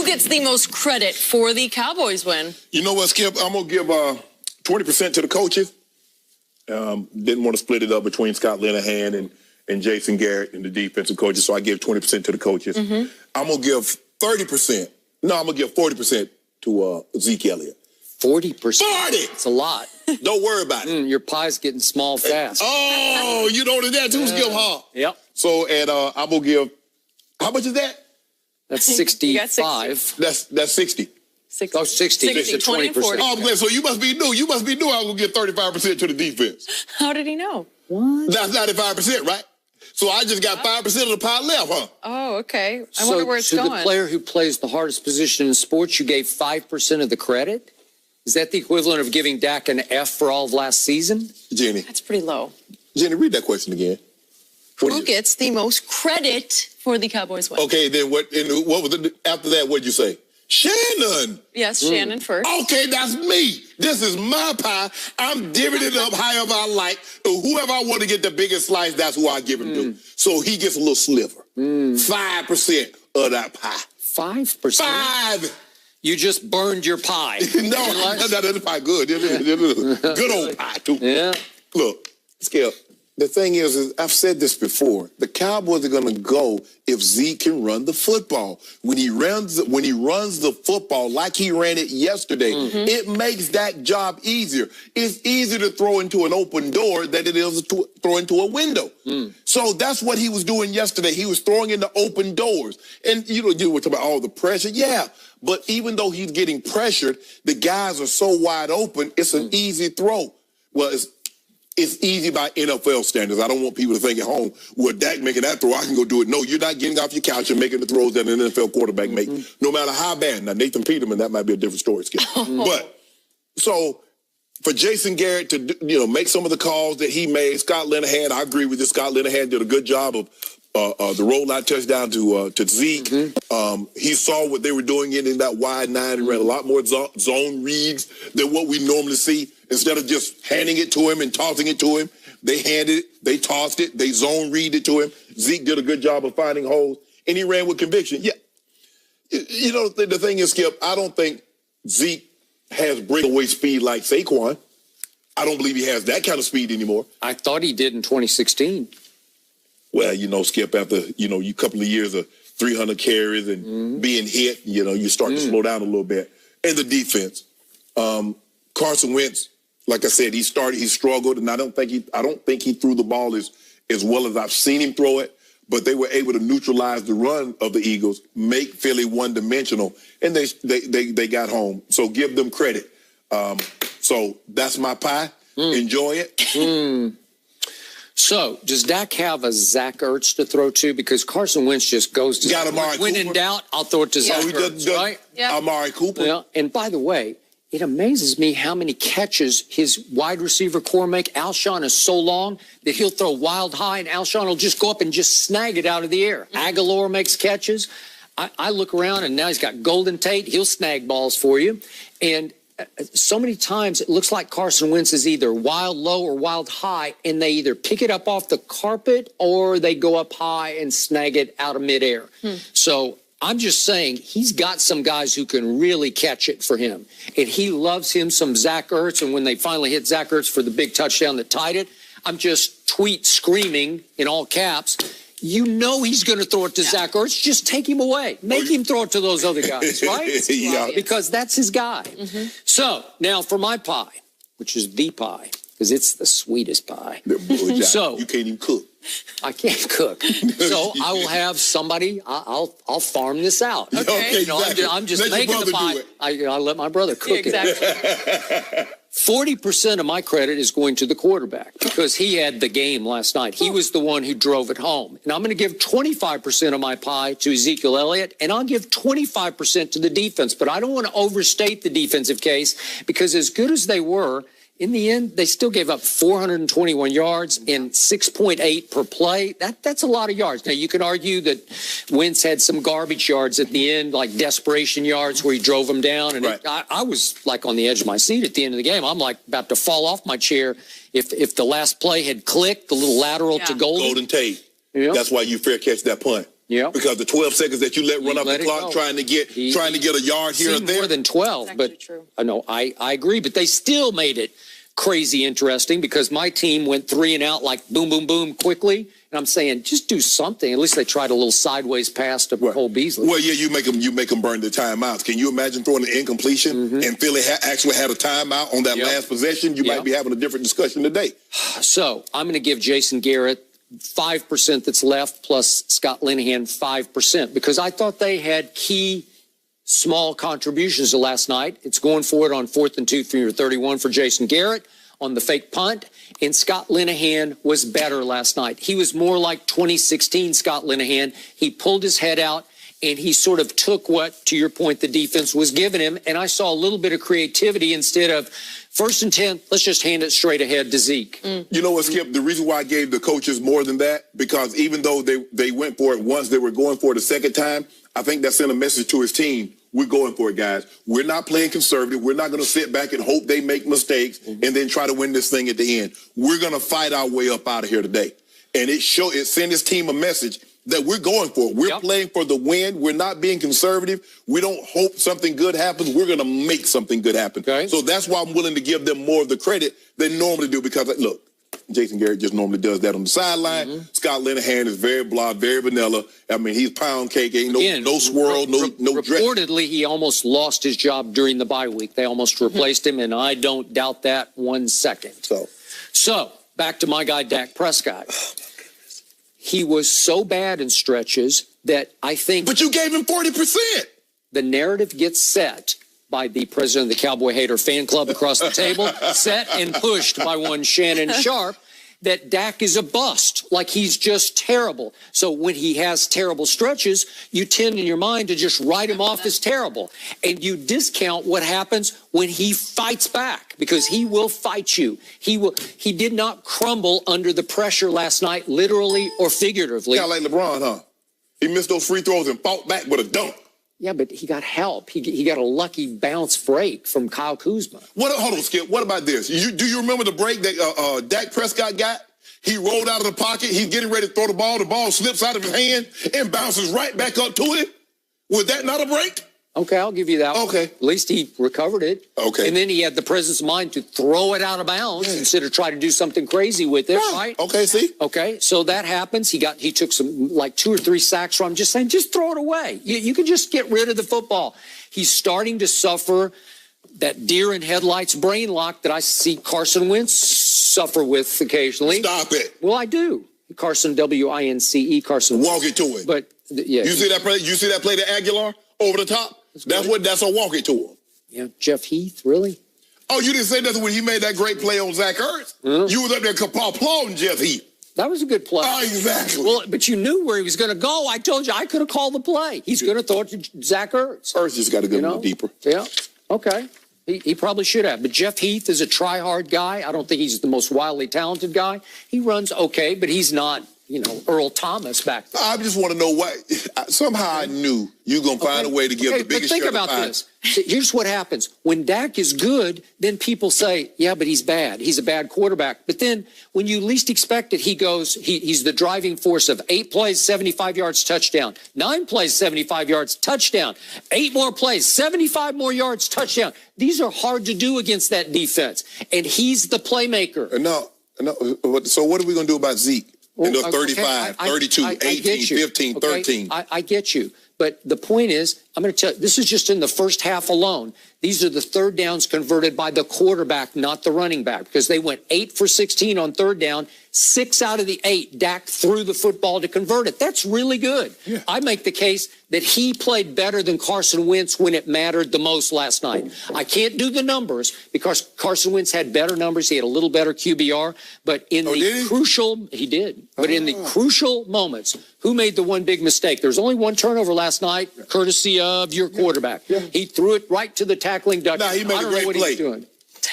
Who gets the most credit for the Cowboys win? You know what, Skip? I'm going to give 20% to the coaches. Didn't want to split it up between Scott Linehan and Jason Garrett and the defensive coaches, so I give 20% to the coaches. I'm going to give 30%. No, I'm going to give 40% to Zeke Elliott. 40%? 40! It's a lot. Don't worry about it. Your pie's getting small fast. Oh, you know that too, Skip, huh? Yep. So, and I'm going to give, how much is that? That's 65. That's 60. 60. Oh, 60. 60, 20, 40. Oh, I'm glad. So you must be new. You must be new. I'm going to give 35% to the defense. How did he know? What? That's 95%, right? So I just got 5% of the pie left, huh? Oh, okay. I wonder where it's going. So the player who plays the hardest position in sports, you gave 5% of the credit? Is that the equivalent of giving Dak an F for all of last season? Jenny. That's pretty low. Jenny, read that question again. Who gets the most credit for the Cowboys win? Okay, then what was it after that? What did you say? Shannon. Yes, Shannon first. Okay, that's me. This is my pie. I'm divvying it up however I like. Whoever I want to get the biggest slice, that's who I give him to. So he gets a little sliver. 5% of that pie. 5%? 5. You just burned your pie. No, that's pie good. Good old pie, too. Yeah. Look, Skip, the thing is I've said this before. The Cowboys are going to go if Zeke can run the football. When he runs the football like he ran it yesterday, it makes that job easier. It's easier to throw into an open door than it is to throw into a window. So that's what he was doing yesterday. He was throwing into open doors. And you were talking about all the pressure. Yeah. But even though he's getting pressured, the guys are so wide open, it's an easy throw. Well, it's easy by NFL standards. I don't want people to think at home, well, Dak making that throw, I can go do it. No, you're not getting off your couch and making the throws that an NFL quarterback makes, no matter how bad. Now, Nathan Peterman, that might be a different story, Skip. But, so, for Jason Garrett to, make some of the calls that he made, Scott Linehan, I agree with this. Scott Linehan did a good job of the rollout touchdown to Zeke. He saw what they were doing in that wide nine and ran a lot more zone reads than what we normally see. Instead of just handing it to him and tossing it to him, they handed it, they tossed it, they zone read it to him. Zeke did a good job of finding holes, and he ran with conviction. Yeah. The thing is, Skip, I don't think Zeke has breakaway speed like Saquon. I don't believe he has that kind of speed anymore. I thought he did in 2016. Well, Skip, after, a couple of years of 300 carries and being hit, you start to slow down a little bit. And the defense. Carson Wentz, like I said, he struggled, and I don't think he threw the ball as well as I've seen him throw it, but they were able to neutralize the run of the Eagles, make Philly one-dimensional, and they got home. So give them credit. So that's my pie. Enjoy it. So, does Dak have a Zach Ertz to throw to? Because Carson Wentz just goes to Got Amari when Cooper. In doubt, I'll throw it to Zach Ertz, right? Yeah. Amari Cooper. Yeah. And by the way, it amazes me how many catches his wide receiver core make. Alshon is so long that he'll throw wild high, and Alshon will just go up and just snag it out of the air. Aguilar makes catches. I look around, and now he's got Golden Tate. He'll snag balls for you. And so many times it looks like Carson Wentz is either wild low or wild high, and they either pick it up off the carpet or they go up high and snag it out of midair. So I'm just saying he's got some guys who can really catch it for him. And he loves him some Zach Ertz. And when they finally hit Zach Ertz for the big touchdown that tied it, I'm just screaming in all caps, he's going to throw it to Zach Ertz. Just take him away. Make him throw it to those other guys, right? Yeah. Because that's his guy. So now for my pie, which is the pie, because it's the sweetest pie. So you can't even cook. I can't cook. So I will have somebody, I'll farm this out. Okay. Exactly. I'm just let making the pie. I let my brother cook it. 40% of my credit is going to the quarterback because he had the game last night. He was the one who drove it home. And I'm going to give 25% of my pie to Ezekiel Elliott, and I'll give 25% to the defense. But I don't want to overstate the defensive case because as good as they were, in the end, they still gave up 421 yards and 6.8 per play. That's a lot of yards. Now, you can argue that Wentz had some garbage yards at the end, like desperation yards where he drove them down. And I was like on the edge of my seat at the end of the game. I'm like about to fall off my chair if the last play had clicked, the little lateral to Golden Tate. Yeah. That's why you fair catch that punt. Yep. Because the 12 seconds that you let run off the clock trying to get a yard here or there. More than 12, but true. I agree, but they still made it crazy interesting because my team went 3 and out like boom, boom, boom quickly. And I'm saying, just do something. At least they tried a little sideways pass to Cole Beasley. Well, yeah, you make them burn the timeouts. Can you imagine throwing an incompletion and Philly actually had a timeout on that last possession? You might be having a different discussion today. So I'm going to give Jason Garrett 5% that's left plus Scott Linehan 5% because I thought they had key small contributions to last night. It's going for it on 4th and 2 from your 31 for Jason Garrett on the fake punt. And Scott Linehan was better last night. He was more like 2016 Scott Linehan. He pulled his head out and he sort of took what, to your point, the defense was giving him. And I saw a little bit of creativity instead of 1st and 10, let's just hand it straight ahead to Zeke. You know what, Skip? The reason why I gave the coaches more than that, because even though they went for it once, they were going for it a second time, I think that sent a message to his team. We're going for it, guys. We're not playing conservative. We're not going to sit back and hope they make mistakes and then try to win this thing at the end. We're going to fight our way up out of here today. And it sent his team a message that we're going for it. We're playing for the win. We're not being conservative. We don't hope something good happens. We're going to make something good happen. Okay. So that's why I'm willing to give them more of the credit than normally do because, look, Jason Garrett just normally does that on the sideline. Scott Linehan is very blah, very vanilla. I mean, he's pound cake. Ain't no swirl, no dress. Reportedly, he almost lost his job during the bye week. They almost replaced him, and I don't doubt that 1 second. So back to my guy, Dak Prescott. He was so bad in stretches that I think... But you gave him 40%. The narrative gets set by the president of the Cowboy Hater fan club across the table, set and pushed by one Shannon Sharp, that Dak is a bust, like he's just terrible. So when he has terrible stretches, you tend in your mind to just write him off as terrible. And you discount what happens when he fights back, because he will fight you. He did not crumble under the pressure last night, literally or figuratively. Yeah, like LeBron, huh? He missed those free throws and fought back with a dunk. Yeah, but he got help. He got a lucky bounce break from Kyle Kuzma. Hold on, Skip. What about this? Do you remember the break that Dak Prescott got? He rolled out of the pocket. He's getting ready to throw the ball. The ball slips out of his hand and bounces right back up to it. Was that not a break? Okay, I'll give you that. Okay. At least he recovered it. Okay. And then he had the presence of mind to throw it out of bounds instead of trying to do something crazy with it, right? Okay, see? Okay, so that happens. He took some, like 2 or 3 sacks from him. Just saying, just throw it away. You can just get rid of the football. He's starting to suffer that deer in headlights brain lock that I see Carson Wentz suffer with occasionally. Stop it. Well, I do. Carson, W-I-N-C-E, Carson. Walk it to it. But, yeah. You see that play to Aguilar over the top? That's a walk it to him. Yeah, Jeff Heath, really? Oh, you didn't say nothing when he made that great play on Zach Ertz? You was up there applauding Jeff Heath. That was a good play. Oh, exactly. Well, but you knew where he was going to go. I told you I could have called the play. He's going to throw it to Zach Ertz. Ertz just got to go a little deeper. Yeah, okay. He probably should have. But Jeff Heath is a try-hard guy. I don't think he's the most wildly talented guy. He runs okay, but he's not, Earl Thomas back there. I just want to know why. Somehow I knew you were going to find a way to give the biggest think about this. Here's what happens. When Dak is good, then people say, yeah, but he's bad. He's a bad quarterback. But then when you least expect it, he's the driving force of 8 plays, 75 yards, touchdown. 9 plays, 75 yards, touchdown. 8 more plays, 75 more yards, touchdown. These are hard to do against that defense. And he's the playmaker. No. So what are we going to do about Zeke? 35, 32, 18, 15, 13. I get you. But the point is, I'm going to tell you, this is just in the first half alone. These are the third downs converted by the quarterback, not the running back, because they went 8 for 16 on third down. 6 out of the 8, Dak threw the football to convert it. That's really good. Yeah. I make the case that he played better than Carson Wentz when it mattered the most last night. I can't do the numbers because Carson Wentz had better numbers. He had a little better QBR. But in he did. But in the crucial moments, who made the one big mistake? There was only one turnover last night, courtesy of your quarterback. Yeah. He threw it right to the tackling duck. No, he made a great play. Doing.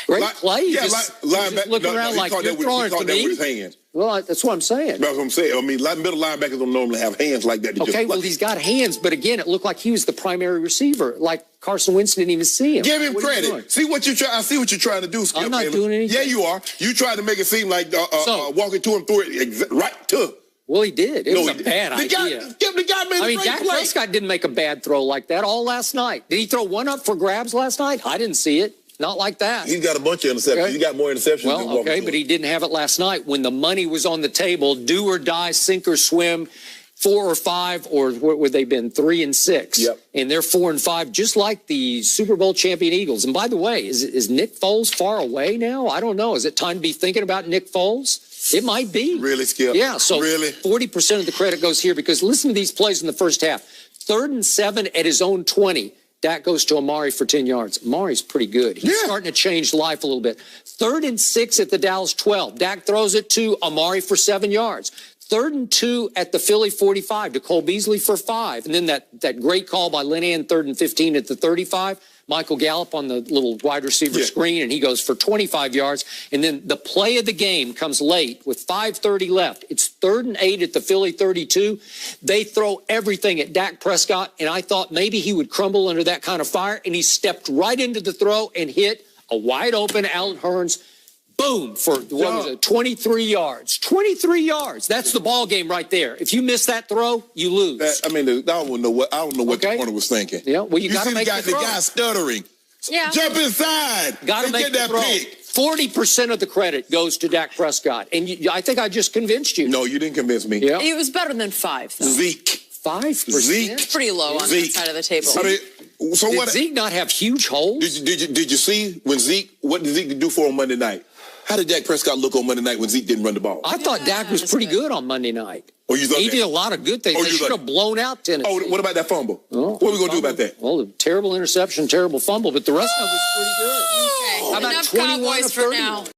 Great play. Yeah, just looking around like you're throwing for me. With his hands. Well, that's what I'm saying. That's what I'm saying. I mean, middle linebackers don't normally have hands like that. Okay, well, he's got hands, but again, it looked like he was the primary receiver. Like Carson Wentz didn't even see him. Give him credit. See what I see what you're trying to do, Skip. I'm not doing anything. Yeah, you are. You tried to make it seem like walking to him through it right to. Well, he did. It was a he- bad idea. The guy made a great Dak play. Prescott didn't make a bad throw like that all last night. Did he throw one up for grabs last night? I didn't see it. Not like that. He's got a bunch of interceptions. Okay. He got more interceptions than Well, Walker. okay, but he didn't have it last night when the money was on the table. Do or die, sink or swim. 4 or 5, or what would they been? 3 and 6. Yep. And they're 4 and 5, just like the Super Bowl champion Eagles. And by the way, is Nick Foles far away now? I don't know. Is it time to be thinking about Nick Foles? It might be. Really, Skip? Yeah, so Really? 40% of the credit goes here because listen to these plays in the first half. 3rd and 7 at his own 20. Dak goes to Amari for 10 yards. Amari's pretty good. He's starting to change life a little bit. 3rd and 6 at the Dallas 12. Dak throws it to Amari for 7 yards. 3rd and 2 at the Philly 45 to Cole Beasley for 5. And then that great call by Linehan, 3rd and 15 at the 35. Michael Gallup on the little wide receiver screen, and he goes for 25 yards. And then the play of the game comes late with 5:30 left. It's 3rd and 8 at the Philly 32. They throw everything at Dak Prescott, and I thought maybe he would crumble under that kind of fire, and he stepped right into the throw and hit a wide open Allen Hurns. Boom, for what was it, 23 yards. 23 yards. That's the ball game right there. If you miss that throw, you lose. I don't know what the corner was thinking. Yeah, well, you got to see make the throw. the guy stuttering. Yeah. Jump inside. Got to and make get the that throw. pick. 40% of the credit goes to Dak Prescott. And I think I just convinced you. No, you didn't convince me. Yeah. It was better than 5, though. Zeke. 5%? Zeke. Pretty low on that Zeke. side of the table. I mean, so Did what? Zeke not have huge holes? Did you see what did Zeke do for on Monday night? How did Dak Prescott look on Monday night when Zeke didn't run the ball? I thought Dak was pretty good on Monday night. Oh, you thought He that? did a lot of good things. Oh, They you should thought- have blown out Tennessee. Oh, what about that fumble? Oh, What are we going to do about that? Well, the terrible interception, terrible fumble, but the rest of it was pretty good. Okay, How about enough 21 Cowboys to for 30? now.